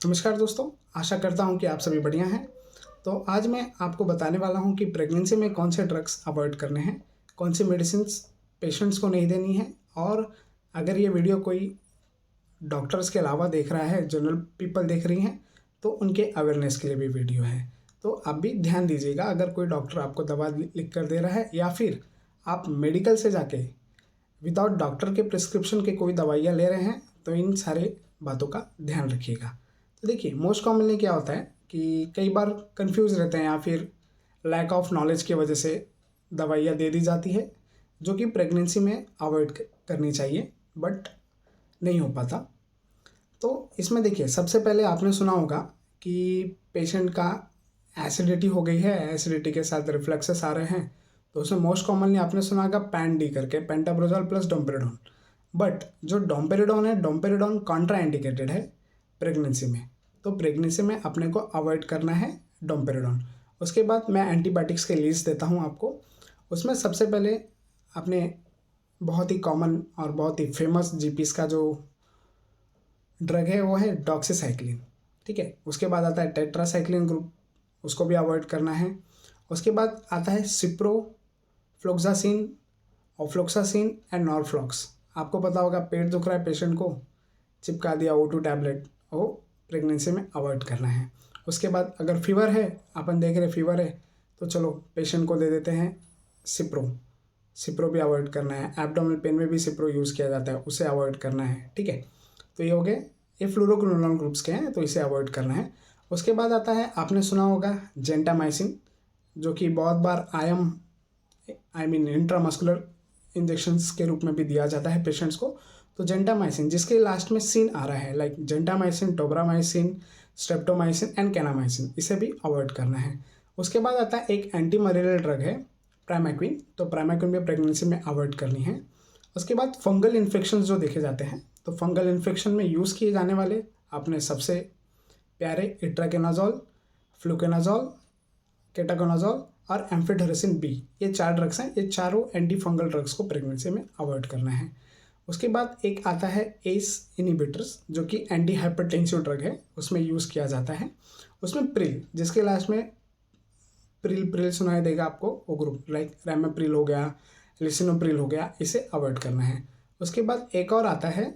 नमस्कार दोस्तों, आशा करता हूँ कि आप सभी बढ़िया हैं। तो आज मैं आपको बताने वाला हूँ कि प्रेगनेंसी में कौन से ड्रग्स अवॉइड करने हैं, कौन सी मेडिसिन्स पेशेंट्स को नहीं देनी है और अगर ये वीडियो कोई डॉक्टर्स के अलावा देख रहा है, जनरल पीपल देख रही हैं, तो उनके अवेयरनेस के लिए भी वीडियो है। तो आप भी ध्यान दीजिएगा, अगर कोई डॉक्टर आपको दवा लिख कर दे रहा है या फिर आप मेडिकल से जाके विदाउट डॉक्टर के प्रिस्क्रिप्शन के कोई दवाइयाँ ले रहे हैं, तो इन सारे बातों का ध्यान रखिएगा। तो देखिए, मोस्ट कॉमनली क्या होता है कि कई बार कंफ्यूज रहते हैं या फिर लैक ऑफ नॉलेज की वजह से दवाइयाँ दे दी जाती है जो कि प्रेगनेंसी में अवॉइड करनी चाहिए, बट नहीं हो पाता। तो इसमें देखिए, सबसे पहले आपने सुना होगा कि पेशेंट का एसिडिटी हो गई है, एसिडिटी के साथ रिफ्लक्सेस आ रहे हैं, तो उसमें मोस्ट कॉमनली आपने सुना होगा पैन डी करके, पेंटाब्रोजोल प्लस डोम्पेरिडोन। बट जो डोम्पेरिडोन है, डोम्पेरिडोन कॉन्ट्रा इंडिकेटेड है प्रेगनेंसी में। तो प्रेगनेंसी में अपने को अवॉइड करना है डोम्पेरिडोन। उसके बाद मैं एंटीबायोटिक्स के लिस्ट देता हूँ आपको। उसमें सबसे पहले अपने बहुत ही कॉमन और बहुत ही फेमस जीपीस का जो ड्रग है वो है डॉक्सीसाइक्लिन। ठीक है, उसके बाद आता है टेट्रासाइक्लिन ग्रुप, उसको भी अवॉइड करना है। उसके बाद आता है सिप्रोफ्लोक्सासिन, ऑफ्लोक्सासिन एंड नॉरफ्लॉक्स। आपको पता होगा, पेट दुख रहा है पेशेंट को, चिपका दिया O2 टैबलेट, वो प्रेगनेंसी में अवॉइड करना है। उसके बाद अगर फीवर है, अपन देख रहे फीवर है, तो चलो पेशेंट को दे देते हैं सिप्रो भी अवॉइड करना है। एब्डोमिनल पेन में भी सिप्रो यूज़ किया जाता है, उसे अवॉइड करना है। ठीक है, तो ये हो गए, ये फ्लूरोक्विनोलोन ग्रुप्स के हैं, तो इसे अवॉइड करना है। उसके बाद आता है, आपने सुना होगा जेंटामाइसिन, जो कि बहुत बार इंट्रामस्कुलर इंजेक्शंस के रूप में भी दिया जाता है पेशेंट्स को। तो जेंटामाइसिन जिसके लास्ट में सिन आ रहा है, like gentamicin, tobramycin, streptomycin and kanamycin, इसे भी अवॉइड करना है। उसके बाद आता है एक एंटी मलेरियल ड्रग है प्राइमेक्विन, तो प्राइमेक्विन भी प्रेगनेंसी में अवॉइड करनी है। उसके बाद फंगल इन्फेक्शन जो देखे जाते हैं, तो फंगल इन्फेक्शन में यूज़ किए जाने वाले अपने सबसे प्यारे इट्राकेनाजोल, फ्लूकेनाजोल, केटाकोनाजोल और एम्फिटेरिसिन बी, ये 4 ड्रग्स हैं। ये चारों एंटी फंगल ड्रग्स को प्रेगनेंसी में अवॉइड करना है। उसके बाद एक आता है एस इनिबिटर्स, जो कि एंटी हाइपरटेंसिव ड्रग है, उसमें यूज़ किया जाता है। उसमें प्रिल, जिसके लास्ट में प्रिल सुनाई देगा आपको, वो ग्रुप लाइक रैमाप्रिल हो गया, लिसिनोप्रिल हो गया, इसे अवॉइड करना है। उसके बाद एक और आता है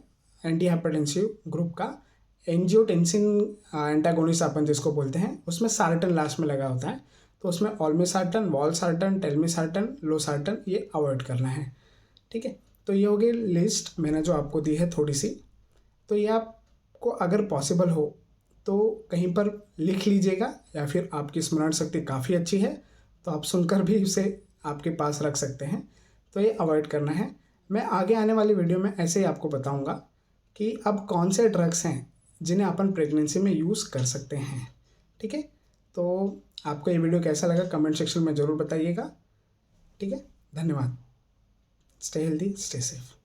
एंटी हाइपरटेंसिव ग्रुप का, एंजियोटेंसिन एंटागोनिस्ट अपन जिसको बोलते हैं, उसमें सार्टन लास्ट में लगा होता है, तो उसमें ऑल्मेसार्टन, वॉलसार्टन, टेलमिसार्टन, लोसार्टन, ये अवॉइड करना है। ठीक है, तो ये हो गई लिस्ट मैंने जो आपको दी है थोड़ी सी। तो ये आपको अगर पॉसिबल हो तो कहीं पर लिख लीजिएगा, या फिर आपकी स्मरण शक्ति काफ़ी अच्छी है तो आप सुनकर भी उसे आपके पास रख सकते हैं। तो ये अवॉइड करना है। मैं आगे आने वाली वीडियो में ऐसे ही आपको बताऊंगा कि अब कौन से ड्रग्स हैं जिन्हें अपन प्रेगनेंसी में यूज़ कर सकते हैं। ठीक है, तो आपको ये वीडियो कैसा लगा कमेंट सेक्शन में ज़रूर बताइएगा। ठीक है, धन्यवाद। Stay healthy, stay safe.